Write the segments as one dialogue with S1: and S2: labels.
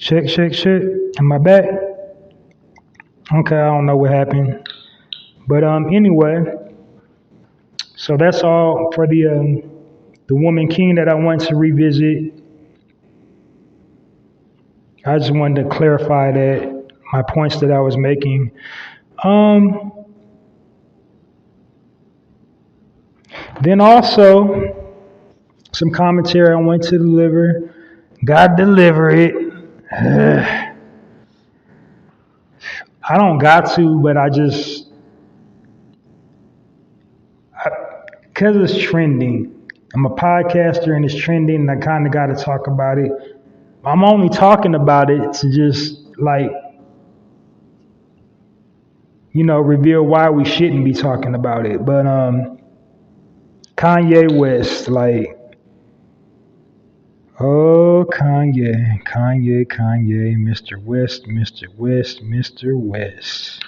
S1: Check, check, check. Am I back? Okay, I don't know what happened. But anyway, so that's all for the woman king that I want to revisit. I just wanted to clarify that my points that I was making. Um, then also some commentary I want to deliver. God deliver it. I don't got to, but I just because it's trending. I'm a podcaster and it's trending, and I kind of got to talk about it. I'm only talking about it to just like reveal why we shouldn't be talking about it. But Kanye West, like, oh Kanye, Mr. West, Mr. West, Mr. West.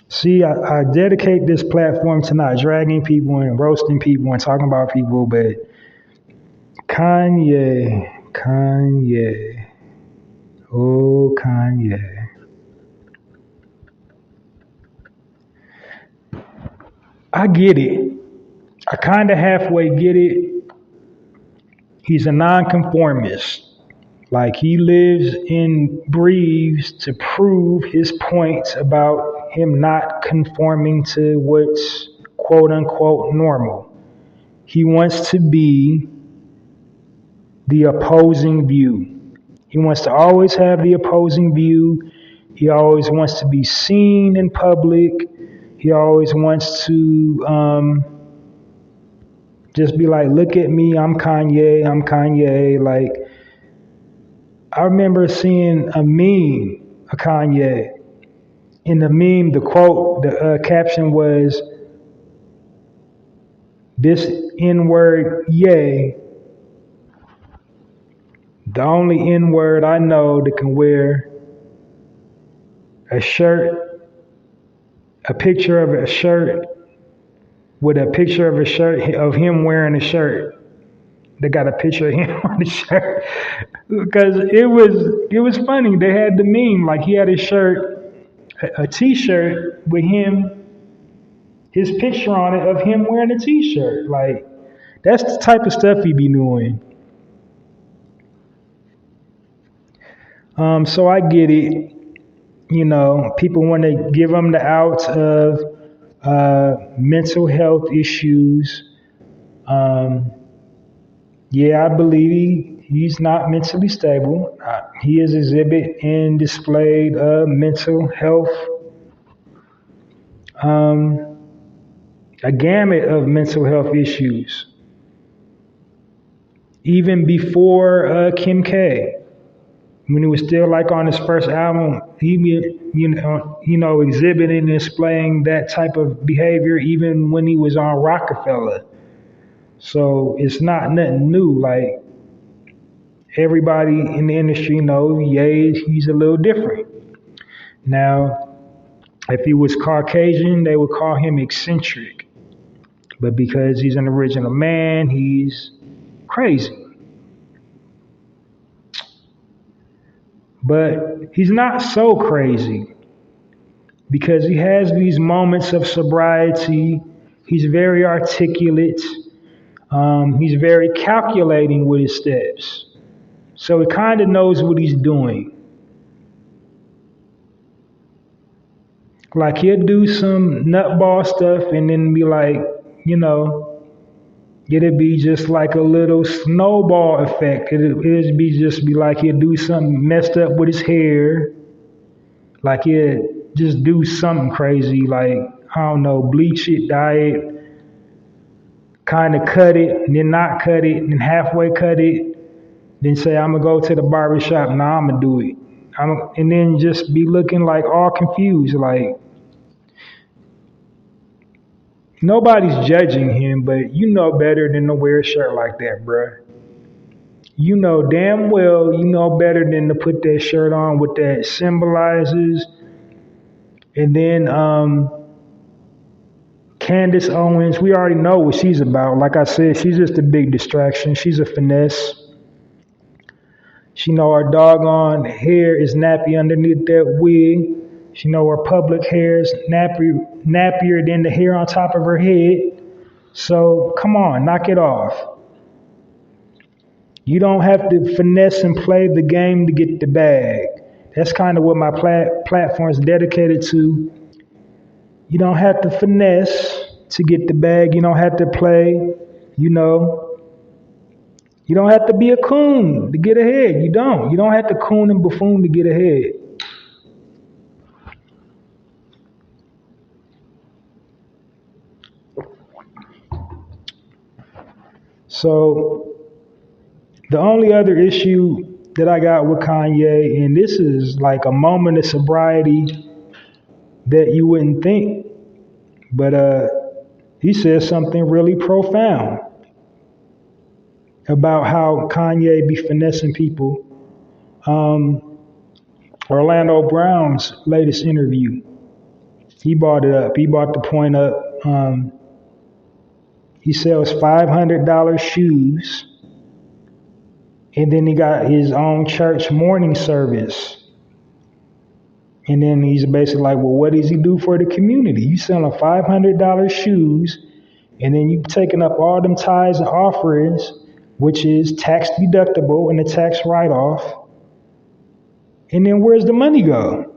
S1: See, I dedicate this platform to not dragging people and roasting people and talking about people, but Kanye, oh Kanye. I get it. I kind of halfway get it. He's a nonconformist. Like he lives and breathes to prove his points about him not conforming to what's quote unquote normal. He wants to be the opposing view. He wants to always have the opposing view. He always wants to be seen in public. He always wants to just be like, look at me, I'm Kanye, I'm Kanye. Like, I remember seeing a meme of Kanye. In the meme, the quote, the caption was, this N word, yay, the only N word I know that can wear a shirt, a picture of a shirt with a picture of a shirt of him wearing a shirt. They got a picture of him on the shirt because it was funny. They had the meme like he had a shirt, a T-shirt with him, his picture on it of him wearing a T-shirt. Like that's the type of stuff he be doing. So I get it. People want to give him the out of mental health issues. Yeah, I believe he's not mentally stable. He is exhibit and displayed mental health, um, a gamut of mental health issues. Even before Kim K, when he was still like on his first album, he exhibiting and displaying that type of behavior even when he was on Rockefeller. So it's not nothing new. Like everybody in the industry knows, he's a little different. Now, if he was Caucasian, they would call him eccentric. But because he's an original man, he's crazy. But he's not so crazy because he has these moments of sobriety. He's very articulate. He's very calculating with his steps. So he kind of knows what he's doing. Like he'll do some nutball stuff and then be like, it'll be just like a little snowball effect. It'll be like he'll do something messed up with his hair. Like he'll just do something crazy, like, I don't know, bleach it, dye it, kind of cut it, and then not cut it, and then halfway cut it, then say, I'm going to go to the barber shop, now I'm going to do it. And then just be looking like all confused, like, nobody's judging him, but you know better than to wear a shirt like that, bruh. You know damn well, you know better than to put that shirt on what that symbolizes. And then Candace Owens, we already know what she's about. Like I said, she's just a big distraction. She's a finesse. She know her doggone hair is nappy underneath that wig. She know her public hair is nappier than the hair on top of her head. So come on, knock it off. You don't have to finesse and play the game to get the bag. That's kind of what my platform is dedicated to. You don't have to finesse to get the bag. You don't have to play, you know. You don't have to be a coon to get ahead. You don't. You don't have to coon and buffoon to get ahead. So the only other issue that I got with Kanye, and this is like a moment of sobriety that you wouldn't think, but he says something really profound about how Kanye be finessing people. Orlando Brown's latest interview, he brought it up. He brought the point up. He sells $500 shoes, and then he got his own church morning service. And then he's basically like, well, what does he do for the community? You selling $500 shoes, and then you taking up all them tithes and offerings, which is tax deductible and a tax write-off. And then where's the money go?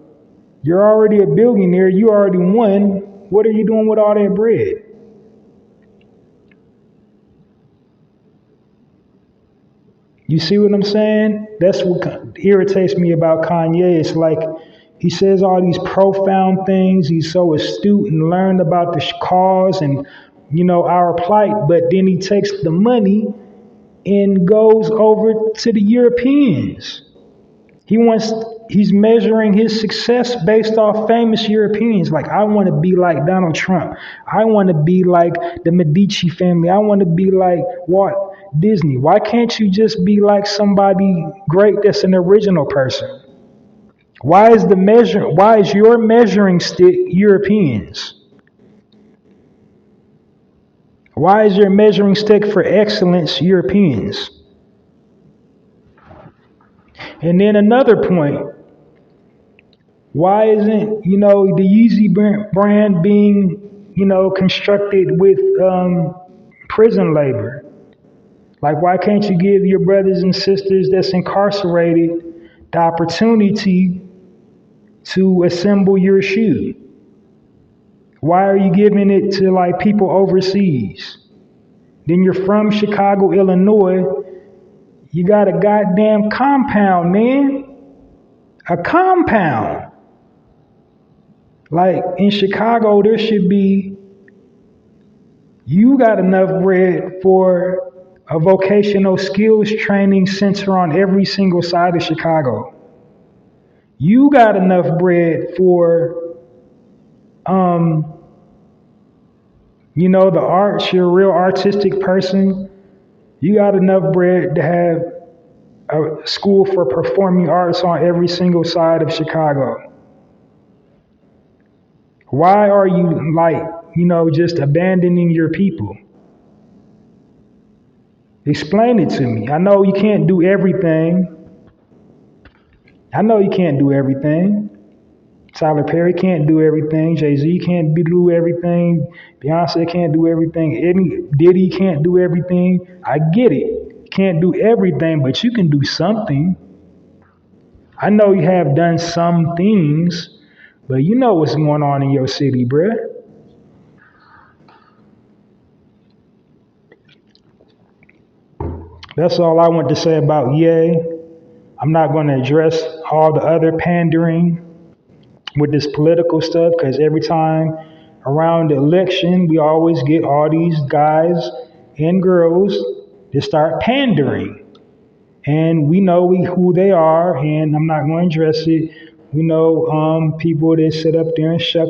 S1: You're already a billionaire. You already won. What are you doing with all that bread? You see what I'm saying? That's what irritates me about Kanye. It's like he says all these profound things. He's so astute and learned about the cause and, you know, our plight. But then he takes the money and goes over to the Europeans. He's measuring his success based off famous Europeans. Like, I want to be like Donald Trump. I want to be like the Medici family. I want to be like Walt Disney. Why can't you just be like somebody great that's an original person? Why is your measuring stick Europeans? Why is your measuring stick for excellence Europeans? And then another point, why isn't, you know, the Yeezy brand being, you know, constructed with prison labor? Like, why can't you give your brothers and sisters that's incarcerated the opportunity to assemble your shoe? Why are you giving it to like people overseas? Then you're from Chicago, Illinois. You got a goddamn compound, man. A compound. Like in Chicago, there should be, you got enough bread for a vocational skills training center on every single side of Chicago. You got enough bread for, you know, the arts. You're a real artistic person. You got enough bread to have a school for performing arts on every single side of Chicago. Why are you, like, you know, just abandoning your people? Explain it to me. I know you can't do everything. Tyler Perry can't do everything. Jay-Z can't do everything. Beyonce can't do everything. Diddy can't do everything. I get it. Can't do everything, but you can do something. I know you have done some things, but you know what's going on in your city, bruh. That's all I want to say about Ye. I'm not going to address all the other pandering with this political stuff, because every time around the election, we always get all these guys and girls that start pandering. And we know who they are, and I'm not going to address it. We know people that sit up there and shuff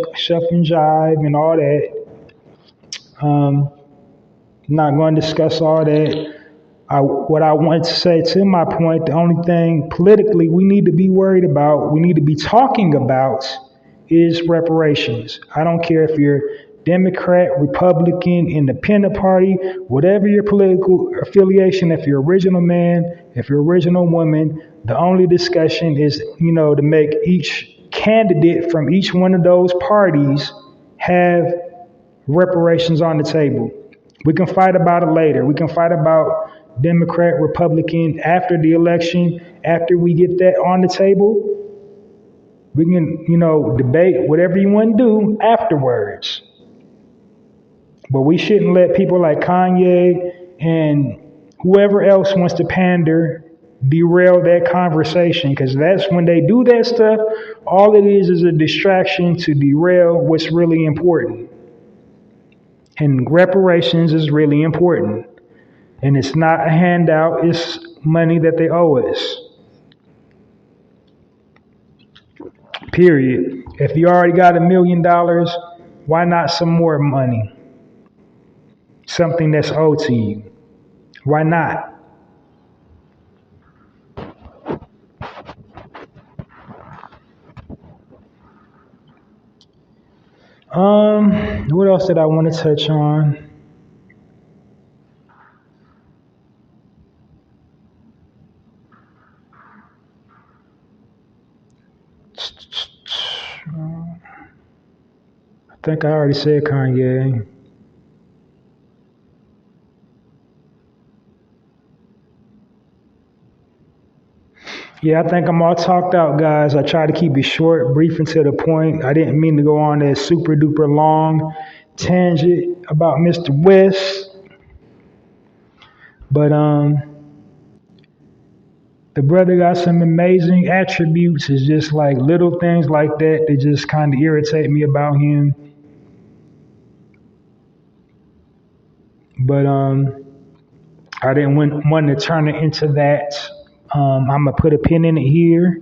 S1: and jive and all that. I'm not going to discuss all that. What I want to say, to my point, the only thing politically we need to be worried about, we need to be talking about, is reparations. I don't care if you're Democrat, Republican, Independent Party, whatever your political affiliation, if you're original man, if you're original woman, the only discussion is, to make each candidate from each one of those parties have reparations on the table. We can fight about it later. We can fight about Democrat, Republican after the election. After we get that on the table, we can, debate whatever you want to do afterwards. But we shouldn't let people like Kanye and whoever else wants to pander derail that conversation, because that's when they do that stuff, all it is a distraction to derail what's really important. And reparations is really important. And it's not a handout, it's money that they owe us. Period. If you already got $1 million, why not some more money? Something that's owed to you. Why not? What else did I want to touch on? I think I already said Kanye. Yeah, I think I'm all talked out, guys. I try to keep it short, brief, and to the point. I didn't mean to go on a super duper long tangent about Mr. West. But the brother got some amazing attributes. It's just like little things like that that just kind of irritate me about him. But I didn't want to turn it into that. I'm going to put a pin in it here.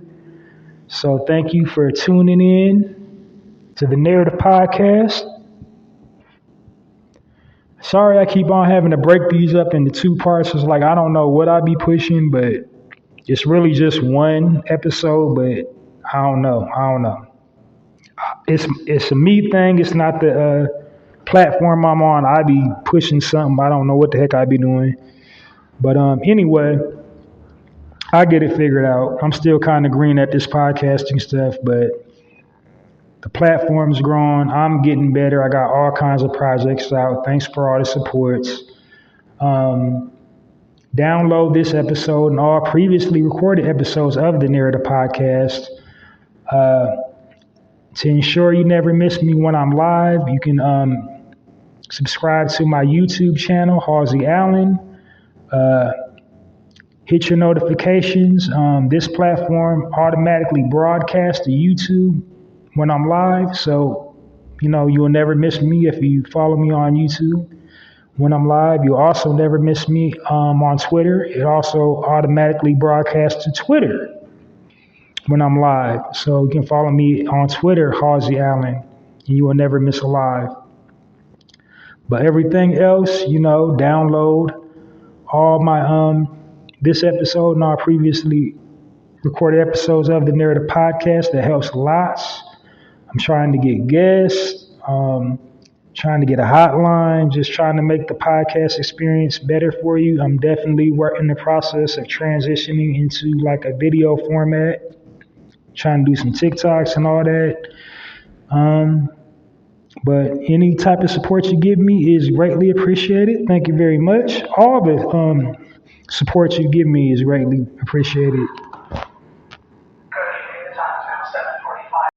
S1: So thank you for tuning in to the Narrative Podcast. Sorry I keep on having to break these up into two parts. It's like I don't know what I be pushing, but it's really just one episode, but I don't know. It's a me thing. It's not the platform I'm on. I be pushing something. I don't know what the heck I be doing. But anyway, I get it figured out. I'm still kind of green at this podcasting stuff, but the platform's growing. I'm getting better. I got all kinds of projects out. Thanks for all the supports. Download this episode and all previously recorded episodes of the Narrative Podcast. To ensure you never miss me when I'm live, you can subscribe to my YouTube channel, Halsey Allen. Hit your notifications. This platform automatically broadcasts to YouTube when I'm live. So, you'll never miss me if you follow me on YouTube. When I'm live, you'll also never miss me on Twitter. It also automatically broadcasts to Twitter when I'm live. So you can follow me on Twitter, Halsey Allen, and you will never miss a live. But everything else, download all my this episode and all previously recorded episodes of the Narrative Podcast. That helps lots. I'm trying to get guests, trying to get a hotline, just trying to make the podcast experience better for you. I'm definitely in the process of transitioning into like a video format, trying to do some TikToks and all that. But any type of support you give me is greatly appreciated. Thank you very much. All the support you give me is greatly appreciated.